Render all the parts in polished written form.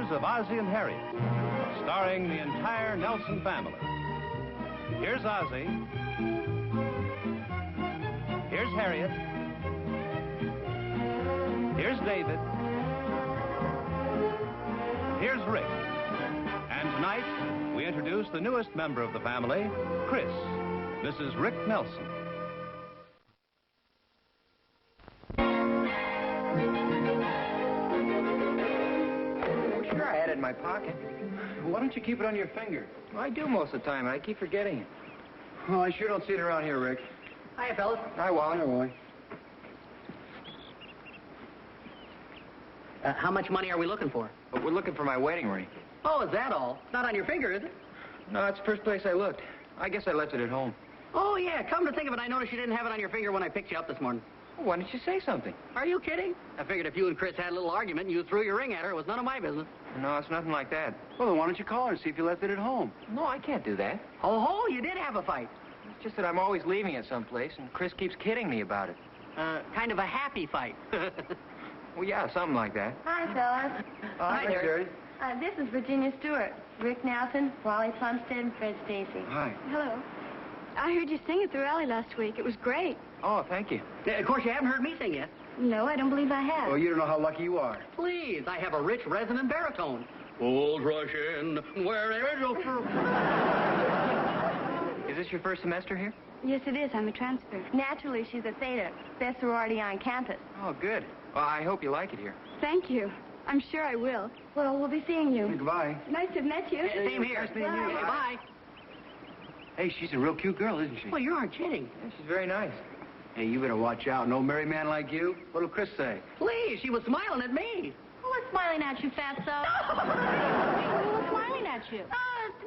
adventures of Ozzie and Harriet, starring the entire Nelson family. Here's Ozzie. Here's Harriet. Here's David. Here's Rick. And tonight, we introduce the newest member of the family, Chris, Mrs. Rick Nelson. Sure, I had it in my pocket. Well, why don't you keep it on your finger? Well, I do most of the time, and I keep forgetting it. Oh, I sure don't see it around here, Rick. Hiya, fellas. Hi, Wally. Hi, Wally. How much money are we looking for? But we're looking for my wedding ring. Oh, is that all? It's not on your finger, is it? No, that's the first place I looked. I guess I left it at home. Oh, yeah. Come to think of it, I noticed you didn't have it on your finger when I picked you up this morning. Well, why didn't you say something? Are you kidding? I figured if you and Chris had a little argument and you threw your ring at her, it was none of my business. No, it's nothing like that. Well, then why don't you call her and see if you left it at home? No, I can't do that. Oh, you did have a fight. It's just that I'm always leaving it someplace, and Chris keeps kidding me about it. Kind of a happy fight. Well, yeah, something like that. Hi, fellas. Hi, Thanks, Jerry. Jerry. This is Virginia Stewart, Rick Nelson, Wally Plumstead, and Fred Stacy. Hi. Hello. I heard you sing at the rally last week. It was great. Oh, thank you. Of course, you haven't heard me sing yet. No, I don't believe I have. Well, you don't know how lucky you are. Please, I have a rich, resonant baritone. Old Russian, where angel fruit. Is this your first semester here? Yes, it is. I'm a transfer. Naturally, she's a Theta, best sorority on campus. Oh, good. Well, I hope you like it here. Thank you. I'm sure I will. Well, we'll be seeing you. Goodbye. Nice to have met you. Same here. Nice meeting you. Okay, bye. Hey, she's a real cute girl, isn't she? Well, you aren't kidding. Yeah, she's very nice. Hey, you better watch out. No married man like you. What'll Chris say? Please, she was smiling at me. Who was smiling at you, fatso? Who was smiling at you?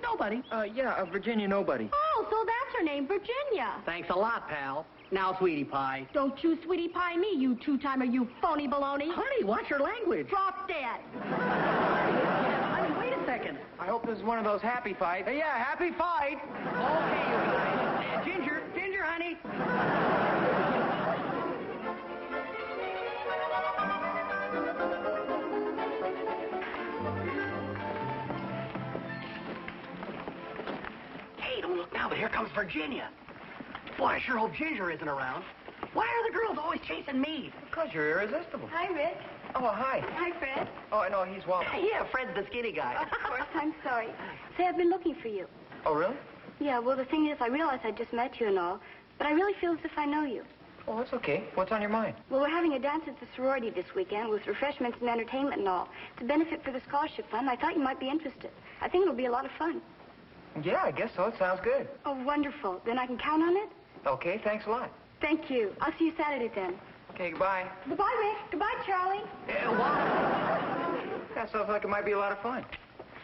Nobody. Yeah, Virginia Nobody. Oh, so that's her name, Virginia. Thanks a lot, pal. Now, sweetie pie. Don't you sweetie pie me, you two-timer, you phony baloney. Honey, watch your language. Drop dead. Honey, wait a second. I hope this is one of those happy fights. Hey, yeah, happy fight. Okay, you guys. Ginger, honey. Hey, don't look now, but here comes Virginia. Boy, I sure hope Ginger isn't around. Why are the girls always chasing me? Because you're irresistible. Hi, Rick. Oh, hi. Hi, Fred. Oh, no, he's Wally. Yeah, Fred's the skinny guy. Of course, I'm sorry. Say, I've been looking for you. Oh, really? Yeah, well, the thing is, I realize I just met you and all, but I really feel as if I know you. Oh, that's okay. What's on your mind? Well, we're having a dance at the sorority this weekend with refreshments and entertainment and all. It's a benefit for the scholarship fund. I thought you might be interested. I think it'll be a lot of fun. Yeah, I guess so. It sounds good. Oh, wonderful. Then I can count on it? Okay, thanks a lot. Thank you. I'll see you Saturday then. Okay, goodbye. Goodbye, Rick. Goodbye, Charlie. What? That sounds like it might be a lot of fun.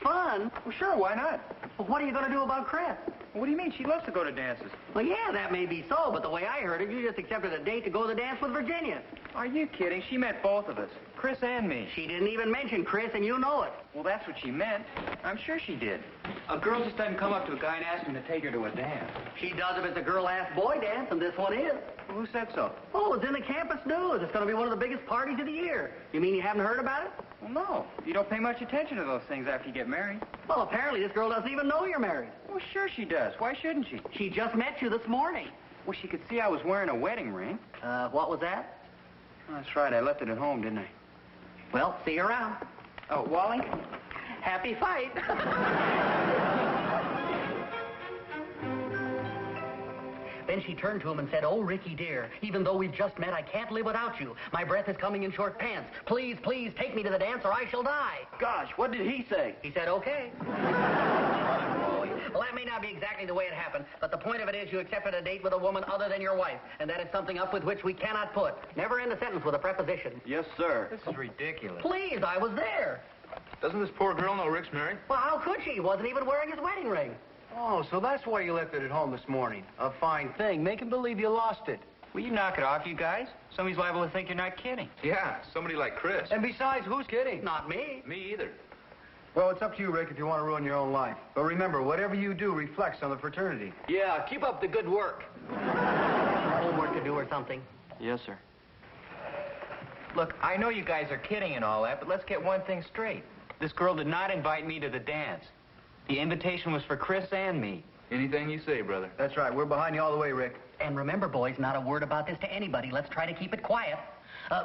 Fun? Well, sure, why not? Well, what are you going to do about Chris? What do you mean? She loves to go to dances. Well, yeah, that may be so, but the way I heard it, you just accepted a date to go to the dance with Virginia. Are you kidding? She met both of us, Chris and me. She didn't even mention Chris, and you know it. Well, that's what she meant. I'm sure she did. A girl just doesn't come up to a guy and ask him to take her to a dance. She does if it's a girl-ass-boy dance, and this one is. Well, who said so? Oh, it's in the campus news. It's going to be one of the biggest parties of the year. You mean you haven't heard about it? Well, no. You don't pay much attention to those things after you get married. Well, apparently this girl doesn't even know you're married. Well, sure she does. Why shouldn't she? She just met you this morning. Well, she could see I was wearing a wedding ring. What was that? That's right. I left it at home, didn't I? Well, see you around. Oh, Wally? Happy fight. Then she turned to him and said, "Oh, Ricky, dear, even though we've just met, I can't live without you. My breath is coming in short pants. Please, please, take me to the dance or I shall die." Gosh, what did he say? He said, "Okay." Well, that may not be exactly the way it happened, but the point of it is you accepted a date with a woman other than your wife, and that is something up with which we cannot put. Never end a sentence with a preposition. Yes, sir. This is ridiculous. Please, I was there. Doesn't this poor girl know Rick's married? Well, how could she? He wasn't even wearing his wedding ring. Oh, so that's why you left it at home this morning. A fine thing. Make him believe you lost it. Will you knock it off, you guys? Somebody's liable to think you're not kidding. Yeah, somebody like Chris. And besides, who's kidding? Not me. Me either. Well, it's up to you, Rick, if you want to ruin your own life. But remember, whatever you do reflects on the fraternity. Yeah, keep up the good work. Homework to do or something. Yes, sir. Look, I know you guys are kidding and all that, but let's get one thing straight. This girl did not invite me to the dance. The invitation was for Chris and me. Anything you say, brother. That's right. We're behind you all the way, Rick. And remember, boys, not a word about this to anybody. Let's try to keep it quiet.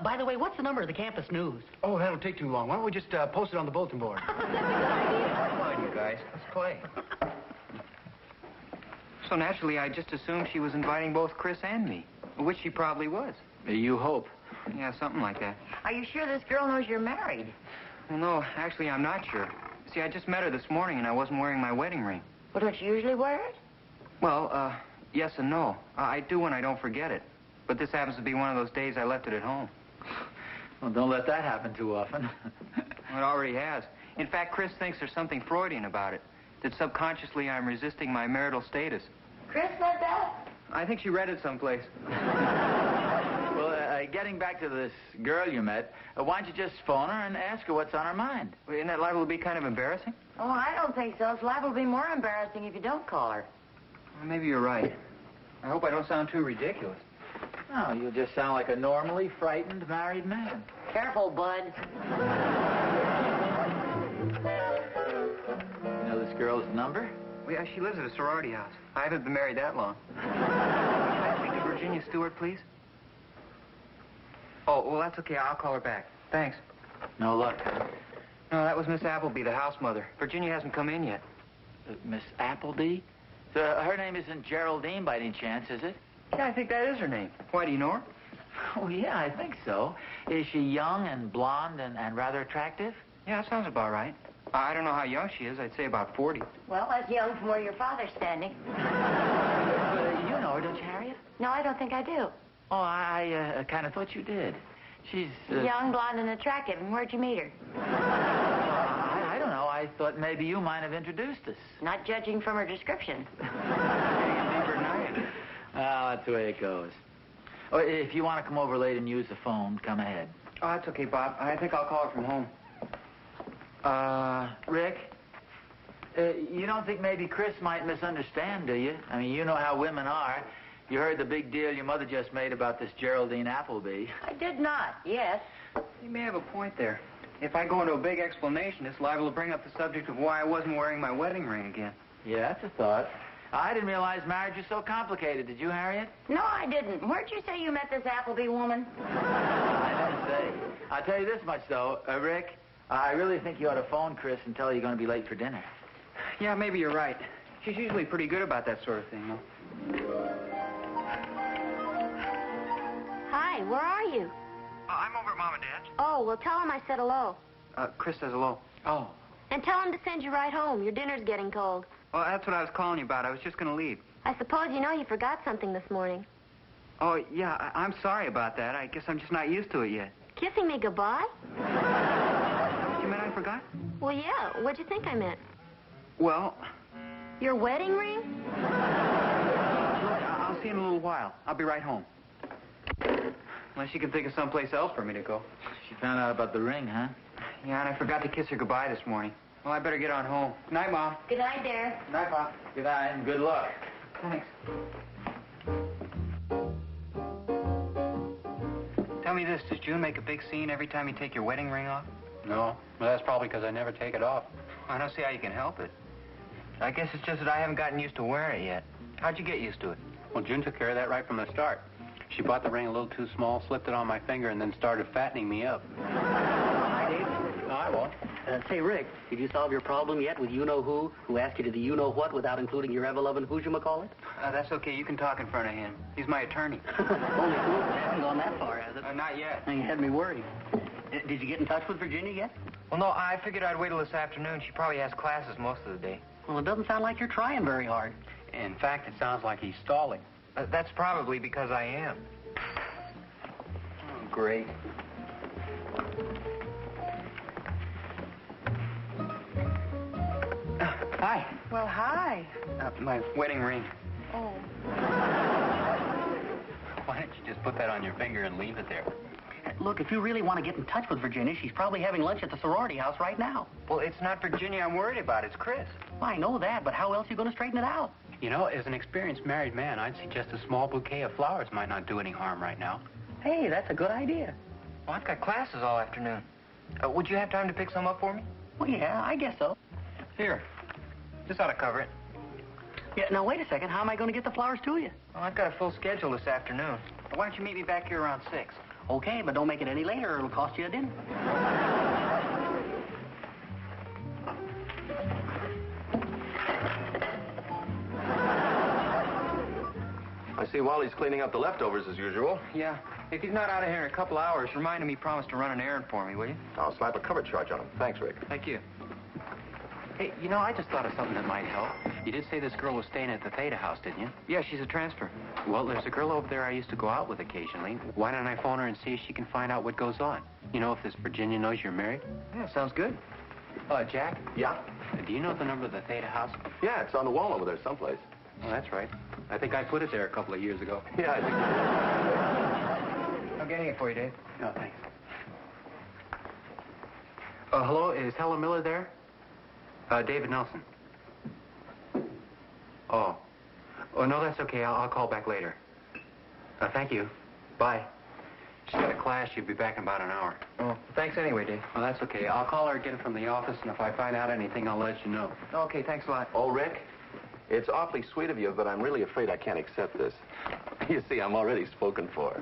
By the way, what's the number of the campus news? Oh, that'll take too long. Why don't we just post it on the bulletin board? Come on, you guys. Let's play. So naturally, I just assumed she was inviting both Chris and me, which she probably was. You hope. Yeah, something like that. Are you sure this girl knows you're married? Well, no, actually, I'm not sure. See, I just met her this morning, and I wasn't wearing my wedding ring. Well, don't you usually wear it? Well, yes and no. I do when I don't forget it. But this happens to be one of those days I left it at home. Well, don't let that happen too often. Well, it already has. In fact, Chris thinks there's something Freudian about it, that subconsciously I'm resisting my marital status. Chris said that? I think she read it someplace. Well, getting back to this girl you met, why don't you just phone her and ask her what's on her mind? Isn't that liable to be kind of embarrassing? Oh, I don't think so. It's liable to be more embarrassing if you don't call her. Well, maybe you're right. I hope I don't sound too ridiculous. No, you just sound like a normally frightened married man. Careful, bud. You know this girl's number? Well, yeah, she lives at a sorority house. I haven't been married that long. Can I speak to Virginia Stewart, please? Oh, well, that's okay. I'll call her back. Thanks. No luck. No, that was Miss Appleby, the house mother. Virginia hasn't come in yet. Miss Appleby? Her name isn't Geraldine by any chance, is it? Yeah, I think that is her name. Why, do you know her? Oh, yeah, I think so. Is she young and blonde and rather attractive? Yeah, that sounds about right. I don't know how young she is. I'd say about 40. Well, that's young from where your father's standing. You know her, don't you, Harriet? No, I don't think I do. Oh, I kind of thought you did. She's... Young, blonde, and attractive. And where'd you meet her? I don't know. I thought maybe you might have introduced us. Not judging from her description. Getting in deeper than I am. Oh, that's the way it goes. Oh, if you want to come over late and use the phone, come ahead. Oh, that's okay, Bob. I think I'll call her from home. Rick? You don't think maybe Chris might misunderstand, do you? I mean, you know how women are. You heard the big deal your mother just made about this Geraldine Appleby. I did not, yes. You may have a point there. If I go into a big explanation, it's liable to bring up the subject of why I wasn't wearing my wedding ring again. Yeah, that's a thought. I didn't realize marriage is so complicated. Did you, Harriet? No, I didn't. Where'd you say you met this Appleby woman? I didn't say. I'll tell you this much, though. Rick, I really think you ought to phone Chris and tell her you're going to be late for dinner. Yeah, maybe you're right. She's usually pretty good about that sort of thing, though. Hi, where are you? I'm over at Mom and Dad's. Oh, well, tell him I said hello. Chris says hello. Oh. And tell him to send you right home. Your dinner's getting cold. Well, that's what I was calling you about. I was just going to leave. I suppose you know you forgot something this morning. Oh, yeah, I'm sorry about that. I guess I'm just not used to it yet. Kissing me goodbye? Is that what you meant I forgot? Well, yeah. What'd you think I meant? Well, Your wedding ring? look, I'll see you in a little while. I'll be right home. Unless you can think of someplace else for me to go. She found out about the ring, huh? Yeah, and I forgot to kiss her goodbye this morning. Well, I better get on home. Good night, Mom. Good night, dear. Good night, Pop. Good night and good luck. Thanks. Tell me this, does June make a big scene every time you take your wedding ring off? No, well, that's probably because I never take it off. I don't see how you can help it. I guess it's just that I haven't gotten used to wearing it yet. How'd you get used to it? Well, June took care of that right from the start. She bought the ring a little too small, slipped it on my finger, and then started fattening me up. Hi, Dave. Hi, Walt. Say, Rick, did you solve your problem yet with you-know-who asked you to the you-know-what without including your ever-loving who's-you-ma-call-it? That's okay. You can talk in front of him. He's my attorney. Only fool hasn't gone that far, has it? Not yet. You had me worried. Did you get in touch with Virginia yet? Well, no, I figured I'd wait till this afternoon. She probably has classes most of the day. Well, it doesn't sound like you're trying very hard. In fact, it sounds like he's stalling. That's probably because I am. Oh, great. Hi. Well, hi. My wedding ring. Oh. Why don't you just put that on your finger and leave it there? Look, if you really want to get in touch with Virginia, she's probably having lunch at the sorority house right now. Well, it's not Virginia I'm worried about. It's Chris. Well, I know that, but how else are you going to straighten it out? You know, as an experienced married man, I'd suggest a small bouquet of flowers might not do any harm right now. Hey, that's a good idea. Well, I've got classes all afternoon. Would you have time to pick some up for me? Well, yeah, I guess so. Here. This ought to cover it. Yeah, now, wait a second. How am I going to get the flowers to you? Well, I've got a full schedule this afternoon. Why don't you meet me back here around 6? Okay, but don't make it any later or it'll cost you a dinner. I see Wally's cleaning up the leftovers as usual. Yeah. If he's not out of here in a couple hours, remind him he promised to run an errand for me, will you? I'll slap a cover charge on him. Thanks, Rick. Thank you. Hey, you know, I just thought of something that might help. You did say this girl was staying at the Theta house, didn't you? Yeah, she's a transfer. Well, there's a girl over there I used to go out with occasionally. Why don't I phone her and see if she can find out what goes on? You know, if this Virginia knows you're married? Yeah, sounds good. Jack? Yeah? Do you know the number of the Theta house? Yeah, it's on the wall over there someplace. Oh, that's right. I think I put it there a couple of years ago. Yeah, I think you did. I'm getting it for you, Dave. Oh, thanks. Hello, is Helen Miller there? David Nelson. Oh. Oh, no, that's okay. I'll call back later. Thank you. Bye. She's got a class. She'll be back in about an hour. Oh, thanks anyway, Dave. Well, that's okay. I'll call her again from the office, and if I find out anything, I'll let you know. Okay, thanks a lot. Oh, Rick, it's awfully sweet of you, but I'm really afraid I can't accept this. You see, I'm already spoken for.